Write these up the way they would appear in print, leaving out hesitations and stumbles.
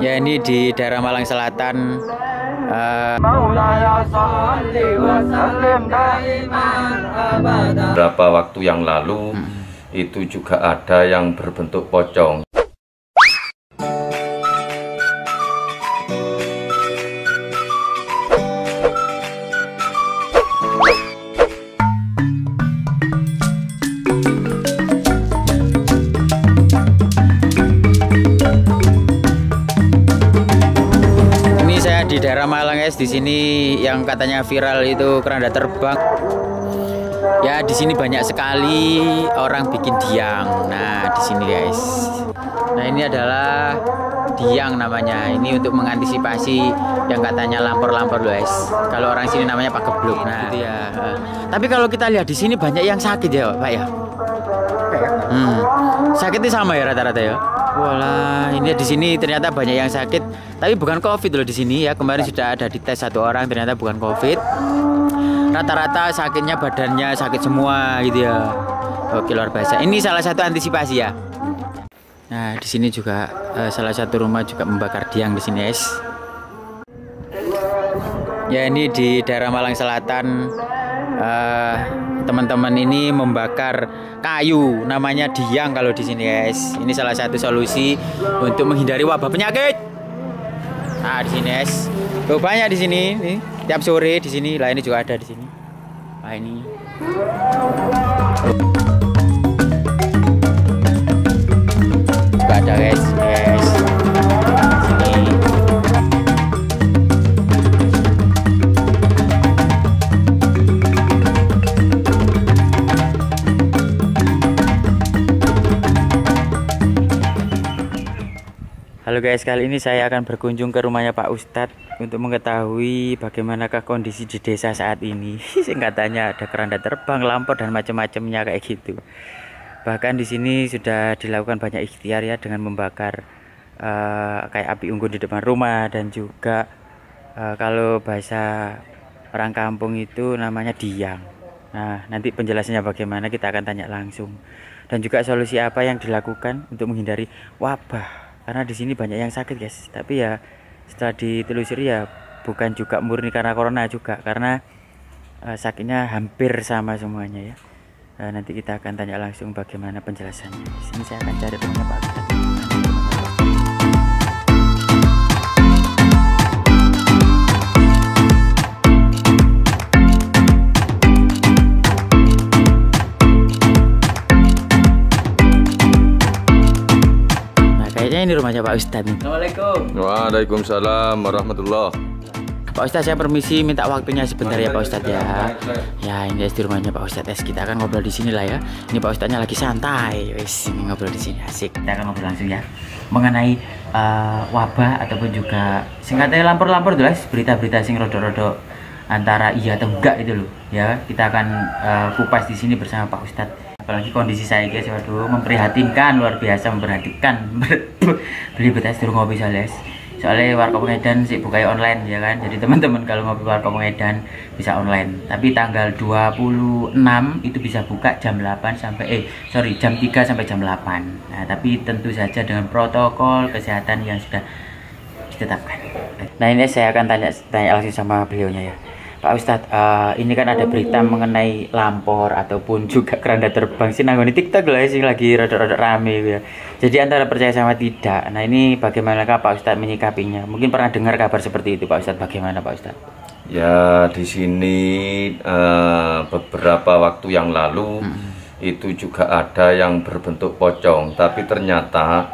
Ya, ini di daerah Malang Selatan. Beberapa waktu yang lalu itu juga ada yang berbentuk pocong. Di daerah Malang guys, di sini yang katanya viral itu keranda terbang. Ya, di sini banyak sekali orang bikin diang. Nah, di sini guys. Nah, ini adalah diang namanya. Ini untuk mengantisipasi yang katanya lampor-lampor guys. Kalau orang sini namanya pagebluk. Nah, gitu ya. Tapi kalau kita lihat di sini banyak yang sakit ya, Pak ya. Sakitnya sama ya rata-rata ya. Walah, ini di sini ternyata banyak yang sakit, tapi bukan COVID loh di sini ya. Kemarin sudah ada dites satu orang, ternyata bukan COVID. Rata-rata sakitnya badannya sakit semua gitu ya. Oke, luar biasa. Ini salah satu antisipasi ya. Nah, di sini juga salah satu rumah juga membakar diang di sini, guys. Ya, ini di daerah Malang Selatan. Teman-teman ini membakar kayu, namanya diang kalau di sini guys. Ini salah satu solusi untuk menghindari wabah penyakit. Nah, di sini guys, tuh banyak di sini. Nih, tiap sore di sini. Lah, ini juga ada di sini. Nah, ini. Juga ada guys, guys. Sini. Halo guys, kali ini saya akan berkunjung ke rumahnya Pak Ustadz untuk mengetahui bagaimanakah kondisi di desa saat ini. Singkatannya ada keranda terbang, lampor dan macam-macamnya kayak gitu. Bahkan di sini sudah dilakukan banyak ikhtiar ya dengan membakar kayak api unggun di depan rumah, dan juga kalau bahasa orang kampung itu namanya diang. Nah, nanti penjelasannya bagaimana kita akan tanya langsung, dan juga solusi apa yang dilakukan untuk menghindari wabah. Karena di sini banyak yang sakit guys, tapi ya setelah ditelusuri ya bukan juga murni karena corona juga, karena sakitnya hampir sama semuanya ya. Nanti kita akan tanya langsung bagaimana penjelasannya. Di sini saya akan cari rumahnya Pak Ustadz. Ini rumahnya Pak Ustadz nih. Assalamualaikum. Waalaikumsalam warahmatullah. Pak Ustadz, saya permisi minta waktunya sebentar ya Pak Ustadz ya. Ya, ini di rumahnya Pak Ustadz. Kita akan ngobrol di sini lah ya. Ini Pak Ustadznya lagi santai. Wes, ini ngobrol di sini asik. Kita akan ngobrol langsung ya mengenai wabah ataupun juga singkatnya lampor-lampor tuh guys, berita-berita sing rodo-rodo antara iya atau enggak itu loh ya. Kita akan kupas di sini bersama Pak Ustadz. Apalagi kondisi saya guys, waduh, memprihatinkan, luar biasa memprihatinkan. Beli betas dulu ngopi soalnya Warkop Medan sih buka online ya kan. Jadi teman-teman kalau ngopi Warkop Medan bisa online. Tapi tanggal 26 itu bisa buka jam 8 sampai jam 3 sampai jam 8. Nah, tapi tentu saja dengan protokol kesehatan yang sudah ditetapkan. Nah, ini saya akan tanya langsung sama beliaunya ya. Pak Ustadz, ini kan ada berita mengenai lampor ataupun juga keranda terbang sih nanggone TikTok lah sih lagi rada-rada rame ya. Jadi antara percaya sama tidak. Nah, ini bagaimanakah Pak Ustadz menyikapinya? Mungkin pernah dengar kabar seperti itu Pak Ustadz. Bagaimana Pak Ustadz? Ya, di sini beberapa waktu yang lalu itu juga ada yang berbentuk pocong, tapi ternyata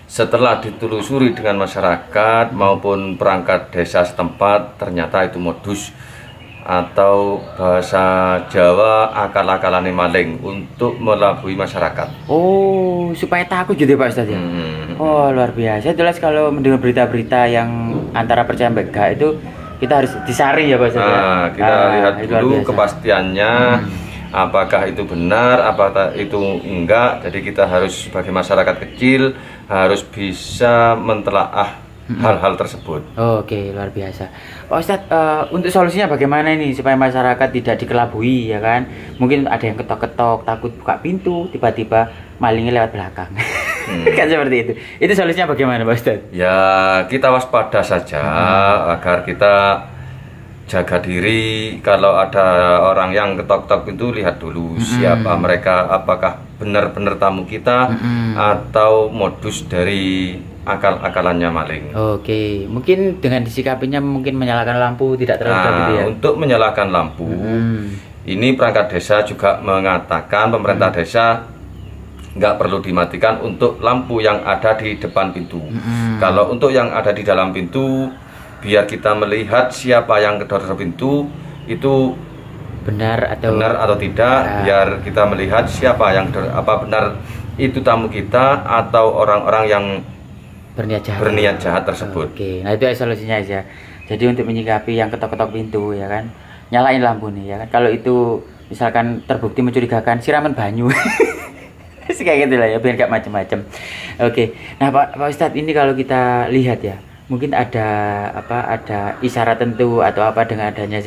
setelah ditelusuri dengan masyarakat maupun perangkat desa setempat, ternyata itu modus atau bahasa Jawa akal-akalane maling untuk melabui masyarakat. Oh, supaya takut gitu Pak Ustadz ya? Oh, luar biasa. Jelas kalau mendengar berita-berita yang antara percaya enggak itu kita harus disaring ya Pak Ustadz. Nah, kita lihat dulu kepastiannya. Apakah itu benar, apakah itu enggak. Jadi kita harus sebagai masyarakat kecil harus bisa mentelaah hal-hal tersebut. Oke, luar biasa Pak Ustadz. Untuk solusinya bagaimana ini supaya masyarakat tidak dikelabui ya kan? Mungkin ada yang ketok-ketok takut buka pintu, tiba-tiba malingnya lewat belakang. Kan seperti itu. Itu solusinya bagaimana Pak Ustadz? Ya kita waspada saja agar kita jaga diri. Kalau ada orang yang ketok-ketok pintu, lihat dulu siapa mereka, apakah benar-benar tamu kita atau modus dari akal-akalannya maling. Oke, mungkin dengan disikapinya mungkin menyalakan lampu tidak terlalu jauh gitu ya. Untuk menyalakan lampu, ini perangkat desa juga mengatakan pemerintah desa nggak perlu dimatikan untuk lampu yang ada di depan pintu. Kalau untuk yang ada di dalam pintu, biar kita melihat siapa yang kedor pintu itu benar atau tidak, biar kita melihat siapa yang apa benar itu tamu kita atau orang-orang yang berniat jahat tersebut. Oke, nah itu solusinya aja. Jadi untuk menyikapi yang ketok-ketok pintu ya kan, nyalain lampu nih ya kan. Kalau itu misalkan terbukti mencurigakan, siraman banyu. Kayak gitu lah ya, biar gak macem-macem. Oke, nah Pak Ustadz, ini kalau kita lihat ya, mungkin ada isyarat tentu atau apa dengan adanya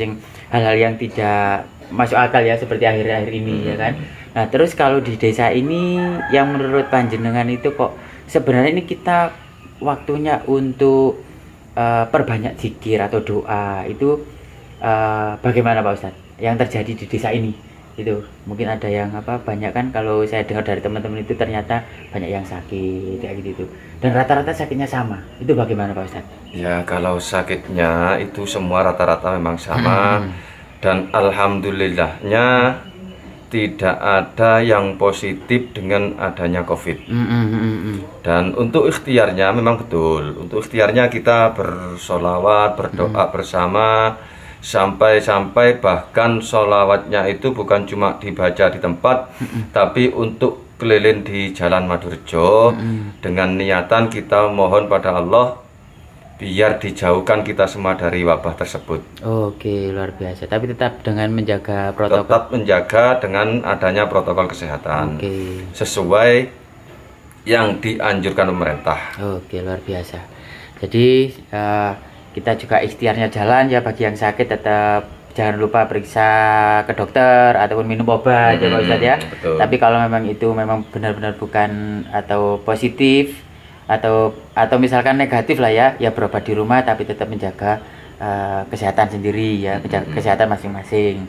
hal-hal yang tidak masuk akal ya, seperti akhir-akhir ini ya kan. Nah terus kalau di desa ini yang menurut panjenengan itu kok sebenarnya ini kita waktunya untuk perbanyak zikir atau doa itu bagaimana Pak Ustadz yang terjadi di desa ini? Itu mungkin ada yang banyak kan, kalau saya dengar dari teman-teman itu ternyata banyak yang sakit kayak gitu, dan rata-rata sakitnya sama. Itu bagaimana Pak Ustadz? Ya kalau sakitnya itu semua rata-rata memang sama, dan alhamdulillahnya tidak ada yang positif dengan adanya COVID. Dan untuk ikhtiarnya memang betul. Untuk ikhtiarnya kita bersolawat, berdoa bersama, sampai bahkan solawatnya itu bukan cuma dibaca di tempat, tapi untuk keliling di Jalan Madurjo dengan niatan kita mohon pada Allah biar dijauhkan kita semua dari wabah tersebut. Oke, luar biasa. Tapi tetap dengan menjaga protokol. Tetap menjaga dengan adanya protokol kesehatan. Oke. Sesuai yang dianjurkan pemerintah. Oke, luar biasa. Jadi kita juga ikhtiarnya jalan ya, bagi yang sakit tetap jangan lupa periksa ke dokter ataupun minum obat ya Pak Ustadz ya. Betul. Tapi kalau memang itu memang benar-benar bukan atau positif atau misalkan negatif lah ya berobat di rumah, tapi tetap menjaga kesehatan sendiri ya, kesehatan masing-masing.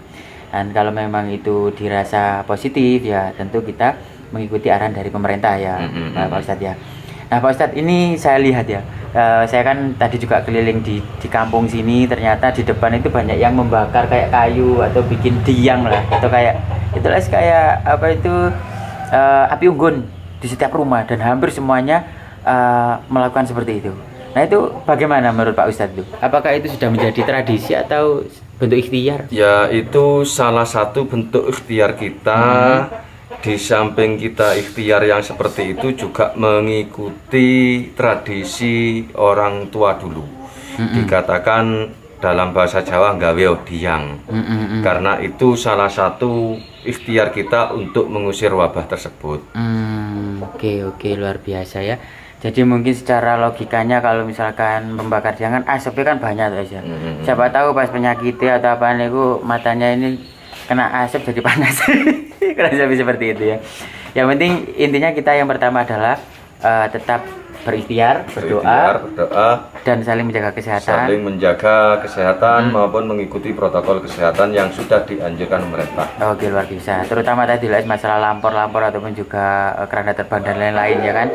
Dan kalau memang itu dirasa positif ya tentu kita mengikuti arahan dari pemerintah ya Pak Ustadz ya. Nah Pak Ustadz, ini saya lihat ya, saya kan tadi juga keliling di kampung sini, ternyata di depan itu banyak yang membakar kayak kayu atau bikin diang lah, atau kayak api unggun di setiap rumah, dan hampir semuanya melakukan seperti itu. Nah itu bagaimana menurut Pak Ustadz itu? Apakah itu sudah menjadi tradisi atau bentuk ikhtiar? Ya itu salah satu bentuk ikhtiar kita. Di samping kita ikhtiar yang seperti itu juga mengikuti tradisi orang tua dulu. Dikatakan dalam bahasa Jawa nggawe diang. Karena itu salah satu ikhtiar kita untuk mengusir wabah tersebut. Oke, luar biasa ya. Jadi mungkin secara logikanya kalau misalkan membakar jangan asapnya kan banyak aja. Siapa tahu pas penyakitnya atau apa itu matanya ini kena asap jadi panas. Kurang lebih seperti itu ya. Yang penting intinya kita yang pertama adalah tetap berikhtiar, berdoa, dan saling menjaga kesehatan, maupun mengikuti protokol kesehatan yang sudah dianjurkan pemerintah. Oke, luar biasa. Terutama tadi masalah lampor ataupun juga keranda terbang dan lain-lain ya kan.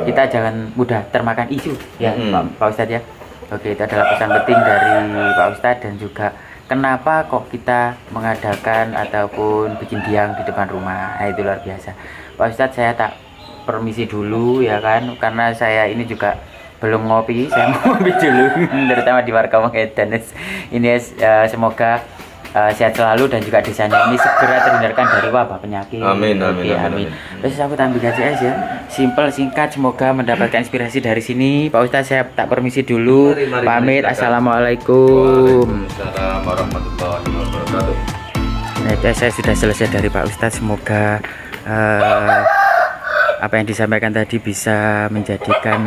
Kita jangan mudah termakan isu ya Pak Ustadz ya. Oke, itu adalah pesan penting dari Pak Ustadz, dan juga kenapa kok kita mengadakan ataupun bikin diang di depan rumah. Nah itu luar biasa. Pak Ustadz, saya tak permisi dulu ya kan, karena saya ini juga belum ngopi, saya mau ngopi dulu terutama di warga Medan. Ini semoga sehat selalu dan juga desanya ini segera terhindarkan dari wabah penyakit. Amin. Terus aku ambil gaji aja, simple, singkat, semoga mendapatkan inspirasi dari sini. Pak Ustadz, saya tak permisi dulu, pamit. Assalamualaikum. Waalaikumsalam warahmatullahi wabarakatuh. Nah, itu saya sudah selesai dari Pak Ustadz. Semoga apa yang disampaikan tadi bisa menjadikan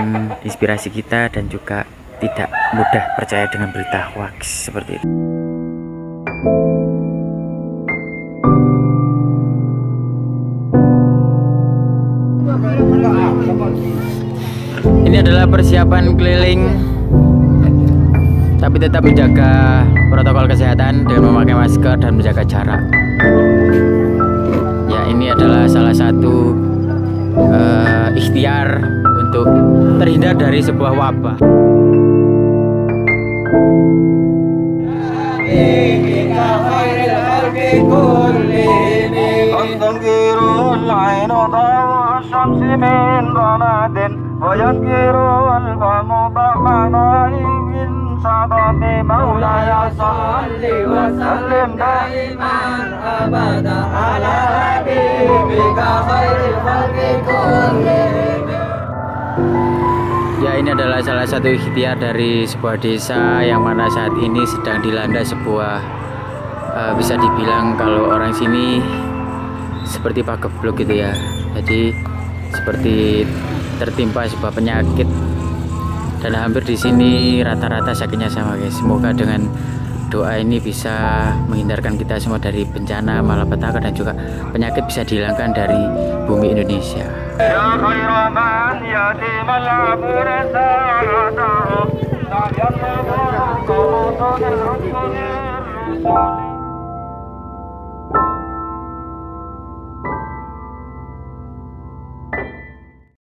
inspirasi kita dan juga tidak mudah percaya dengan berita hoax seperti itu. adalah persiapan keliling, tapi tetap menjaga protokol kesehatan dengan memakai masker dan menjaga jarak. Ya, ini adalah salah satu ikhtiar untuk terhindar dari sebuah wabah. Ya, ini adalah salah satu ikhtiar dari sebuah desa yang mana saat ini sedang dilanda sebuah bisa dibilang kalau orang sini seperti pagebluk gitu ya. Jadi seperti tertimpa sebuah penyakit, dan hampir di sini rata-rata sakitnya sama guys. Semoga dengan doa ini bisa menghindarkan kita semua dari bencana malapetaka dan juga penyakit bisa dihilangkan dari bumi Indonesia. Ya